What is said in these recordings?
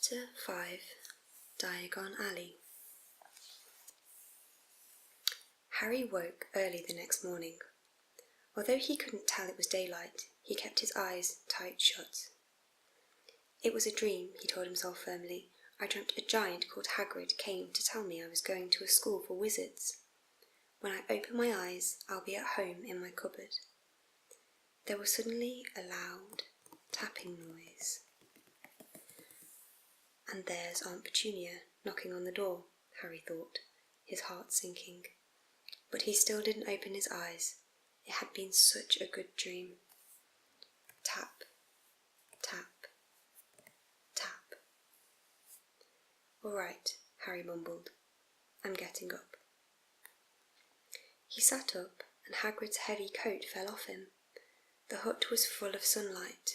Chapter 5 Diagon Alley. Harry woke early the next morning. Although he couldn't tell it was daylight, he kept his eyes tight shut. It was a dream, he told himself firmly. I dreamt a giant called Hagrid came to tell me I was going to a school for wizards. When I open my eyes, I'll be at home in my cupboard. There was suddenly a loud tapping noise. And there's Aunt Petunia knocking on the door, Harry thought, his heart sinking. But he still didn't open his eyes. It had been such a good dream. Tap, tap, tap. All right, Harry mumbled. I'm getting up. He sat up, and Hagrid's heavy coat fell off him. The hut was full of sunlight.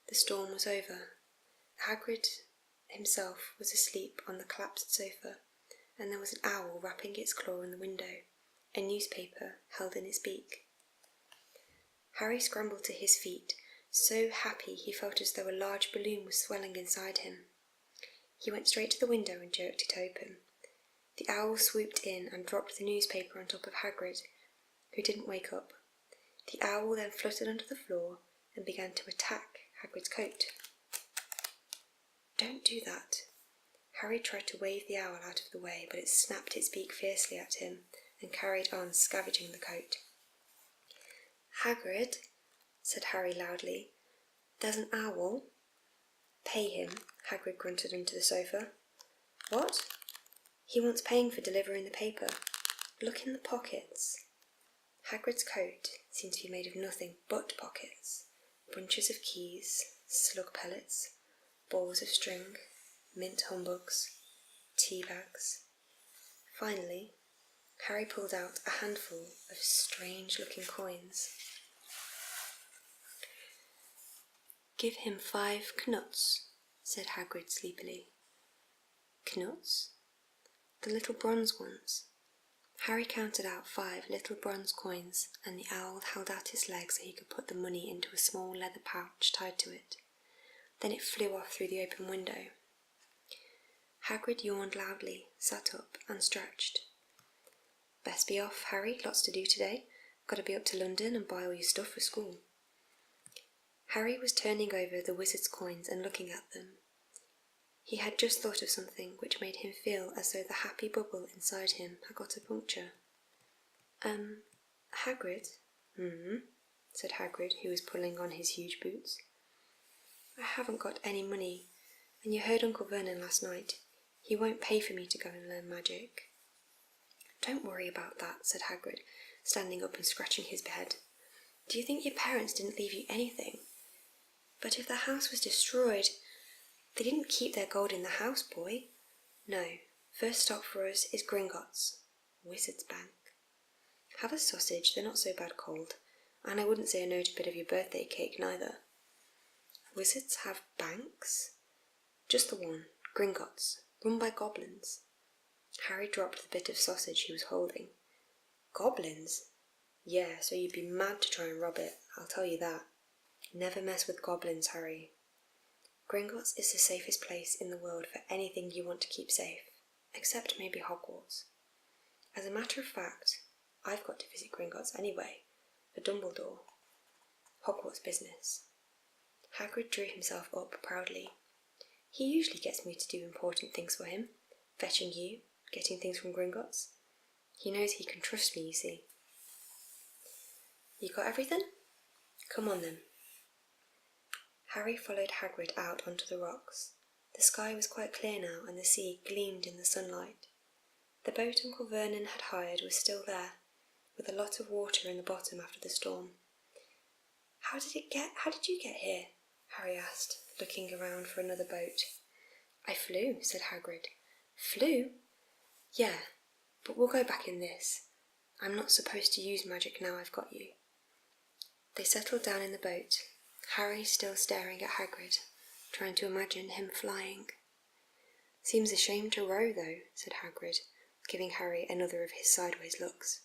The storm was over. Hagrid himself was asleep on the collapsed sofa, and there was an owl rapping its claw on the window, a newspaper held in its beak. Harry scrambled to his feet, so happy he felt as though a large balloon was swelling inside him. He went straight to the window and jerked it open. The owl swooped in and dropped the newspaper on top of Hagrid, who didn't wake up. The owl then fluttered onto the floor and began to attack Hagrid's coat. Don't do that. Harry tried to wave the owl out of the way, but it snapped its beak fiercely at him and carried on scavenging the coat. Hagrid, said Harry loudly, there's an owl. Pay him, Hagrid grunted under the sofa. What? He wants paying for delivering the paper. Look in the pockets. Hagrid's coat seemed to be made of nothing but pockets. Bunches of keys, slug pellets, balls of string, mint humbugs, tea bags. Finally, Harry pulled out a handful of strange-looking coins. Give him 5 knuts, said Hagrid sleepily. Knuts? The little bronze ones. Harry counted out 5 little bronze coins, and the owl held out his leg so he could put the money into a small leather pouch tied to it. Then it flew off through the open window. Hagrid yawned loudly, sat up and stretched. Best be off, Harry, lots to do today. Got to be up to London and buy all your stuff for school. Harry was turning over the wizard's coins and looking at them. He had just thought of something which made him feel as though the happy bubble inside him had got a puncture. Hagrid? Said Hagrid, who was pulling on his huge boots. I haven't got any money, and you heard Uncle Vernon last night. He won't pay for me to go and learn magic. Don't worry about that, said Hagrid, standing up and scratching his head. Do you think your parents didn't leave you anything? But if the house was destroyed, they didn't keep their gold in the house, boy. No, first stop for us is Gringotts, Wizard's Bank. Have a sausage, they're not so bad cold, and I wouldn't say no to a bit of your birthday cake neither. Wizards have banks? Just the one, Gringotts, run by goblins. Harry dropped the bit of sausage he was holding. Goblins? Yeah, so you'd be mad to try and rob it, I'll tell you that. Never mess with goblins, Harry. Gringotts is the safest place in the world for anything you want to keep safe, except maybe Hogwarts. As a matter of fact, I've got to visit Gringotts anyway, for Dumbledore. Hogwarts business. Hagrid drew himself up proudly. He usually gets me to do important things for him, fetching you, getting things from Gringotts. He knows he can trust me, you see. You got everything? Come on then. Harry followed Hagrid out onto the rocks. The sky was quite clear now, and the sea gleamed in the sunlight. The boat Uncle Vernon had hired was still there, with a lot of water in the bottom after the storm. How did you get here? Harry asked, looking around for another boat. I flew, said Hagrid. Flew? Yeah, but we'll go back in this. I'm not supposed to use magic now I've got you. They settled down in the boat, Harry still staring at Hagrid, trying to imagine him flying. Seems a shame to row, though, said Hagrid, giving Harry another of his sideways looks.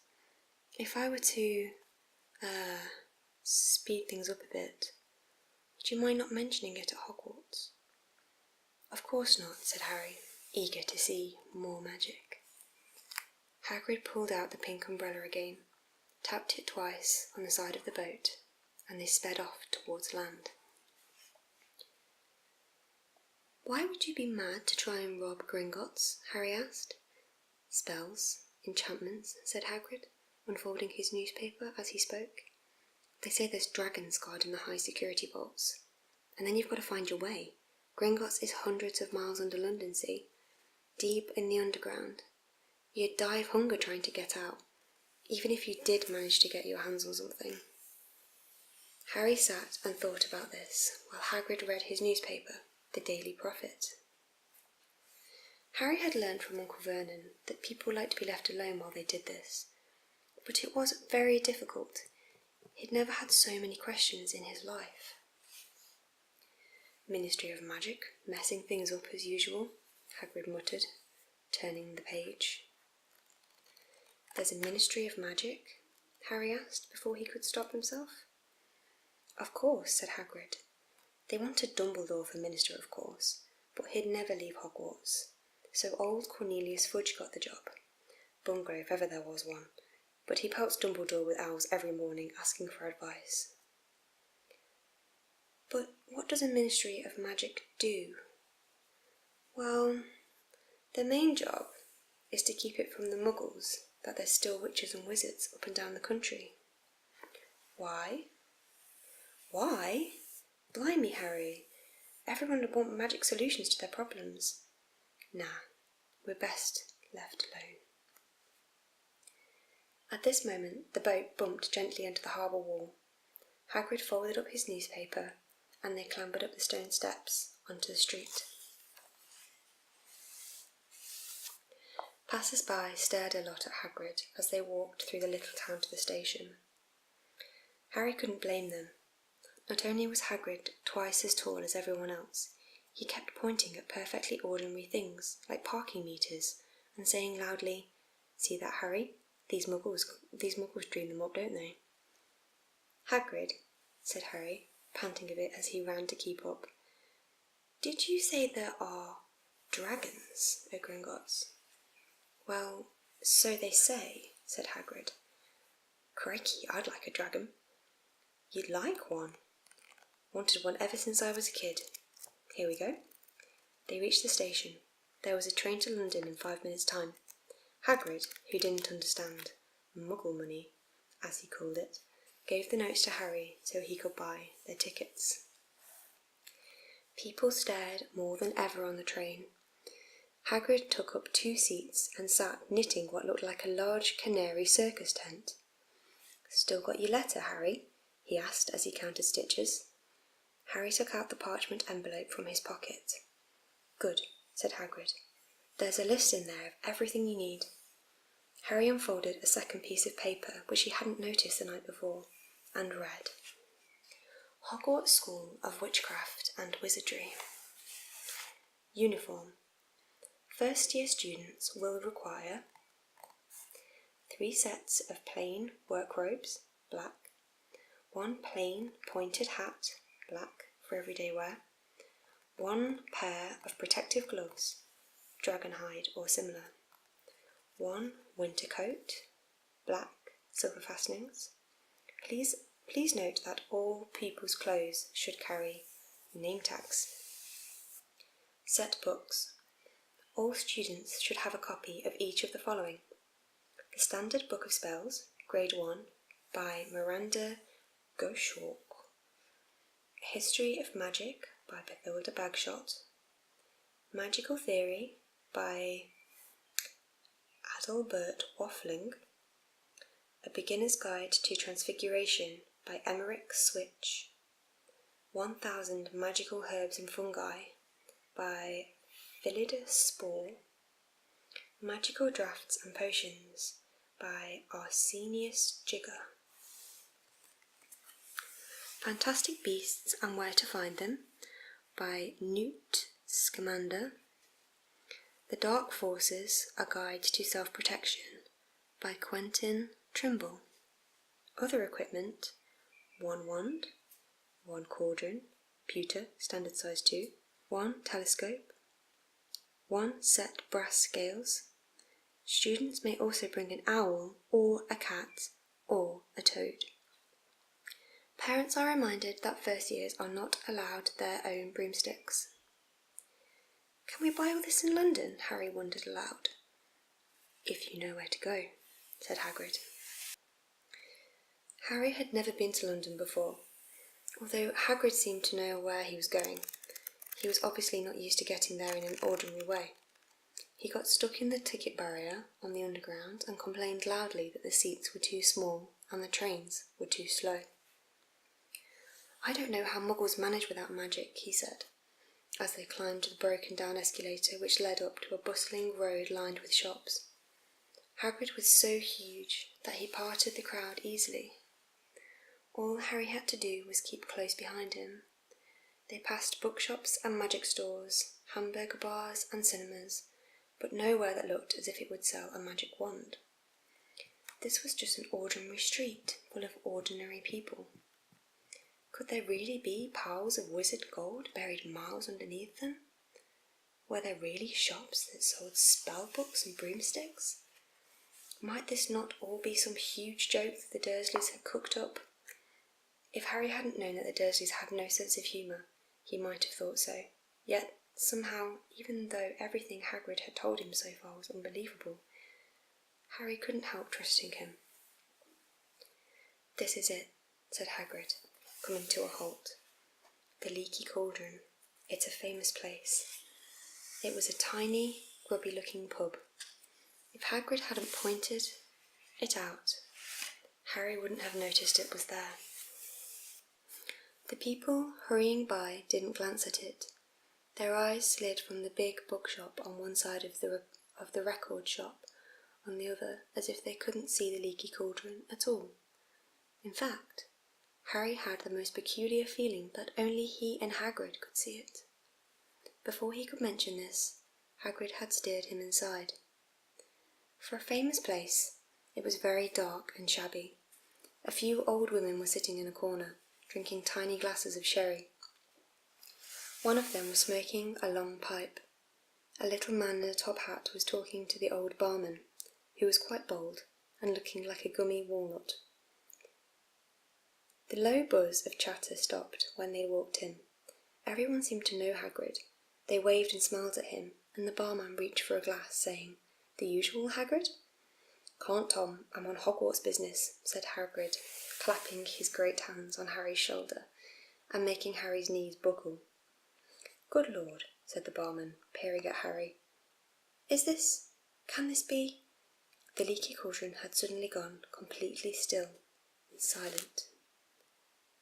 If I were to, speed things up a bit, would you mind not mentioning it at Hogwarts? Of course not, said Harry, eager to see more magic. Hagrid pulled out the pink umbrella again, tapped it twice on the side of the boat, and they sped off towards land. Why would you be mad to try and rob Gringotts? Harry asked. Spells, enchantments, said Hagrid, unfolding his newspaper as he spoke. They say there's dragons guarding the high security vaults. And then you've got to find your way. Gringotts is hundreds of miles under London Sea, deep in the underground. You'd die of hunger trying to get out, even if you did manage to get your hands on something. Harry sat and thought about this while Hagrid read his newspaper, The Daily Prophet. Harry had learned from Uncle Vernon that people liked to be left alone while they did this, but it was very difficult. He'd never had so many questions in his life. Ministry of Magic, messing things up as usual, Hagrid muttered, turning the page. There's a Ministry of Magic? Harry asked before he could stop himself. Of course, said Hagrid. They wanted Dumbledore for Minister, of course, but he'd never leave Hogwarts, so old Cornelius Fudge got the job. Bungler if ever there was one, but he pelts Dumbledore with owls every morning asking for advice. But what does a Ministry of Magic do? Well, their main job is to keep it from the Muggles that there's still witches and wizards up and down the country. Why? Why? Blimey, Harry. Everyone would want magic solutions to their problems. Nah, we're best left alone. At this moment, the boat bumped gently into the harbour wall. Hagrid folded up his newspaper, and they clambered up the stone steps onto the street. Passers-by stared a lot at Hagrid as they walked through the little town to the station. Harry couldn't blame them. Not only was Hagrid twice as tall as everyone else, he kept pointing at perfectly ordinary things, like parking meters, and saying loudly, "See that, Harry? These muggles dream them up, don't they?" "Hagrid," said Harry, panting a bit as he ran to keep up, "did you say there are dragons at Gringotts?" "Well, so they say," said Hagrid. "Crikey, I'd like a dragon." "You'd like one?" "Wanted one ever since I was a kid. Here we go." They reached the station. There was a train to London in 5 minutes' time. Hagrid, who didn't understand Muggle money, as he called it, gave the notes to Harry so he could buy their tickets. People stared more than ever on the train. Hagrid took up 2 seats and sat knitting what looked like a large canary circus tent. "Still got your letter, Harry?" he asked as he counted stitches. Harry took out the parchment envelope from his pocket. "Good," said Hagrid. "There's a list in there of everything you need." Harry unfolded a second piece of paper which he hadn't noticed the night before, and read, "Hogwarts School of Witchcraft and Wizardry. Uniform. First-year students will require 3 sets of plain work robes, black, 1 plain pointed hat, black, for everyday wear, 1 pair of protective gloves, dragon hide or similar, 1 winter coat, black, silver fastenings. Please note that all pupils' clothes should carry name tags. Set books. All students should have a copy of each of the following: The Standard Book of Spells, Grade 1, by Miranda Goshawk. History of Magic, by Bathilda Bagshot. Magical Theory, by Adalbert Waffling. A Beginner's Guide to Transfiguration, by Emmerich Switch. 1000 Magical Herbs and Fungi, by Philida Spore. Magical Drafts and Potions, by Arsenius Jigger. Fantastic Beasts and Where to Find Them, by Newt Scamander. The Dark Forces, A Guide to Self-Protection, by Quentin Trimble. Other equipment: 1 wand, 1 cauldron, pewter, standard size 2, 1 telescope, 1 set brass scales. Students may also bring an owl or a cat or a toad. Parents are reminded that first years are not allowed their own broomsticks. Can we buy all this in London? Harry wondered aloud. If you know where to go, said Hagrid. Harry had never been to London before. Although Hagrid seemed to know where he was going, he was obviously not used to getting there in an ordinary way. He got stuck in the ticket barrier on the Underground and complained loudly that the seats were too small and the trains were too slow. I don't know how Muggles manage without magic, he said, as they climbed the broken-down escalator which led up to a bustling road lined with shops. Hagrid was so huge that he parted the crowd easily. All Harry had to do was keep close behind him. They passed bookshops and magic stores, hamburger bars and cinemas, but nowhere that looked as if it would sell a magic wand. This was just an ordinary street full of ordinary people. Could there really be piles of wizard gold buried miles underneath them? Were there really shops that sold spell books and broomsticks? Might this not all be some huge joke that the Dursleys had cooked up? If Harry hadn't known that the Dursleys had no sense of humour, he might have thought so. Yet, somehow, even though everything Hagrid had told him so far was unbelievable, Harry couldn't help trusting him. This is it, said Hagrid, coming to a halt. The Leaky Cauldron. It's a famous place. It was a tiny, grubby-looking pub. If Hagrid hadn't pointed it out, Harry wouldn't have noticed it was there. The people hurrying by didn't glance at it. Their eyes slid from the big bookshop on one side of the record shop on the other, as if they couldn't see the Leaky Cauldron at all. In fact, Harry had the most peculiar feeling that only he and Hagrid could see it. Before he could mention this, Hagrid had steered him inside. For a famous place, it was very dark and shabby. A few old women were sitting in a corner, drinking tiny glasses of sherry. One of them was smoking a long pipe. A little man in a top hat was talking to the old barman, who was quite bald and looking like a gummy walnut. The low buzz of chatter stopped when they walked in. Everyone seemed to know Hagrid. They waved and smiled at him, and the barman reached for a glass, saying, "The usual, Hagrid?" "Can't, Tom. I'm on Hogwarts business," said Hagrid, clapping his great hands on Harry's shoulder and making Harry's knees buckle. "Good Lord," said the barman, peering at Harry. Can this be?" The Leaky Cauldron had suddenly gone completely still and silent.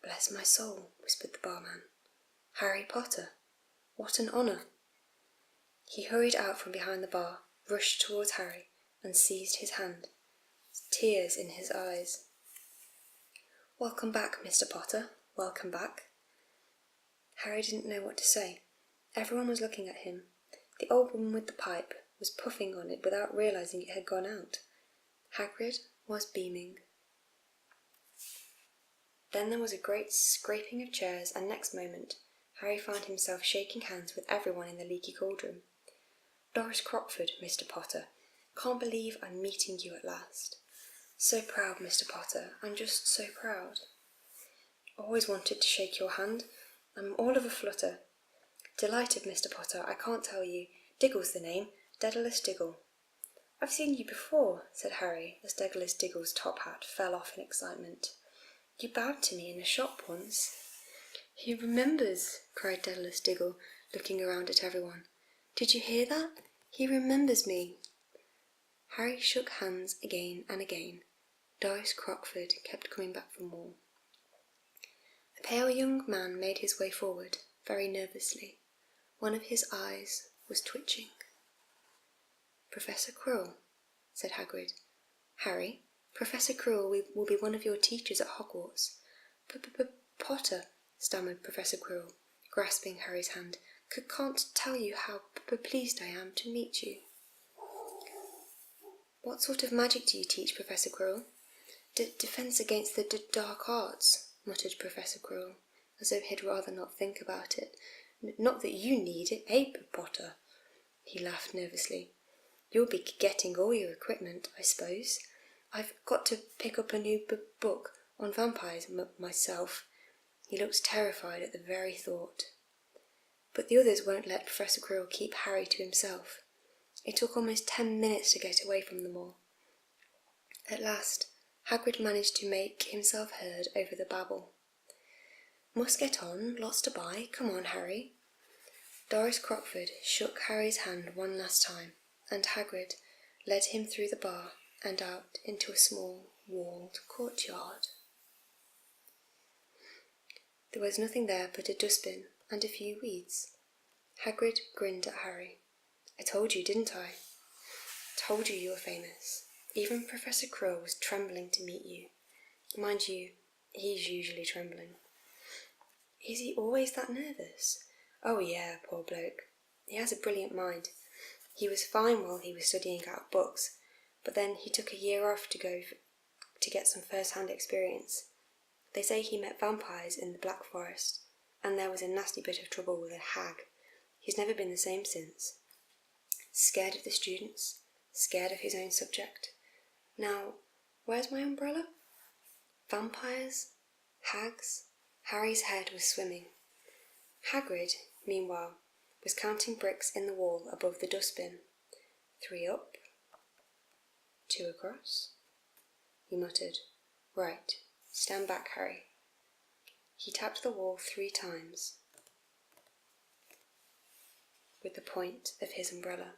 "Bless my soul," whispered the barman. "Harry Potter! What an honour!" He hurried out from behind the bar, rushed towards Harry, and seized his hand, tears in his eyes. "Welcome back, Mr. Potter, welcome back." Harry didn't know what to say. Everyone was looking at him. The old woman with the pipe was puffing on it without realising it had gone out. Hagrid was beaming. Then there was a great scraping of chairs, and next moment Harry found himself shaking hands with everyone in the Leaky Cauldron. "Doris Crockford, Mr. Potter. Can't believe I'm meeting you at last. So proud, Mr. Potter. I'm just so proud. Always wanted to shake your hand. I'm all of a flutter. Delighted, Mr. Potter, I can't tell you. Diggle's the name, Daedalus Diggle." "I've seen you before," said Harry, as Daedalus Diggle's top hat fell off in excitement. "You bowed to me in a shop once." "He remembers," cried Daedalus Diggle, looking around at everyone. "Did you hear that? He remembers me." Harry shook hands again and again. Doris Crockford kept coming back for more. A pale young man made his way forward, very nervously. One of his eyes was twitching. "Professor Quirrell," said Hagrid. "Harry, Professor Quirrell will be one of your teachers at Hogwarts." "Potter," stammered Professor Quirrell, grasping Harry's hand. "Can't tell you how pleased I am to meet you." "What sort of magic do you teach, Professor Quirrell?" Defence against the dark arts," muttered Professor Quirrell, as though he'd rather not think about it. "Not that you need it, eh, Potter?" He laughed nervously. "You'll be getting all your equipment, I suppose. I've got to pick up a new book on vampires myself." He looked terrified at the very thought. But the others won't let Professor Quirrell keep Harry to himself. It took almost 10 minutes to get away from them all. At last, Hagrid managed to make himself heard over the babble. "Must get on, lots to buy. Come on, Harry." Doris Crockford shook Harry's hand one last time, and Hagrid led him through the bar and out into a small, walled courtyard. There was nothing there but a dustbin and a few weeds. Hagrid grinned at Harry. "I told you, didn't I? Told you were famous. Even Professor Quirrell was trembling to meet you. Mind you, he's usually trembling." "Is he always that nervous?" "Oh yeah, poor bloke. He has a brilliant mind. He was fine while he was studying out of books, but then he took a year off to get some first-hand experience. They say he met vampires in the Black Forest, and there was a nasty bit of trouble with a hag. He's never been the same since. Scared of the students, scared of his own subject. Now, where's my umbrella? Vampires? Hags?" Harry's head was swimming. Hagrid, meanwhile, was counting bricks in the wall above the dustbin. 3 up, 2 across. He muttered. "Right, stand back, Harry." He tapped the wall 3 times with the point of his umbrella.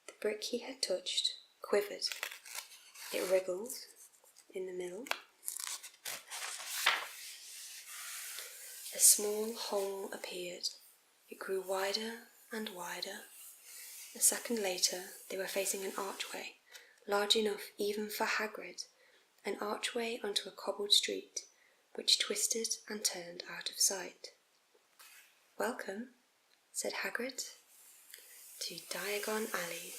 The brick he had touched quivered. It wriggled in the middle. A small hole appeared. It grew wider and wider. A second later, they were facing an archway, large enough even for Hagrid, an archway onto a cobbled street, which twisted and turned out of sight. "Welcome," said Hagrid, "to Diagon Alley."